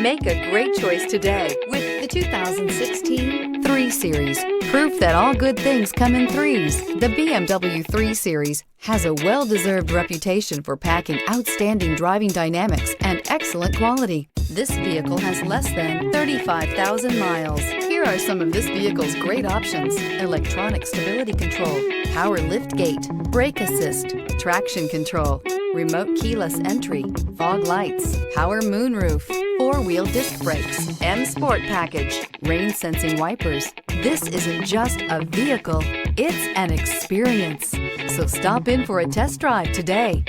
Make a great choice today with the 2016 3 Series. Proof that all good things come in threes. The BMW 3 Series has a well-deserved reputation for packing outstanding driving dynamics and excellent quality. This vehicle has less than 35,000 miles. Here are some of this vehicle's great options: electronic stability control, power liftgate, brake assist, traction control, remote keyless entry, fog lights, power moonroof, 4-wheel disc brakes, and sport package, rain sensing wipers. This isn't just a vehicle, it's an experience. So stop in for a test drive today.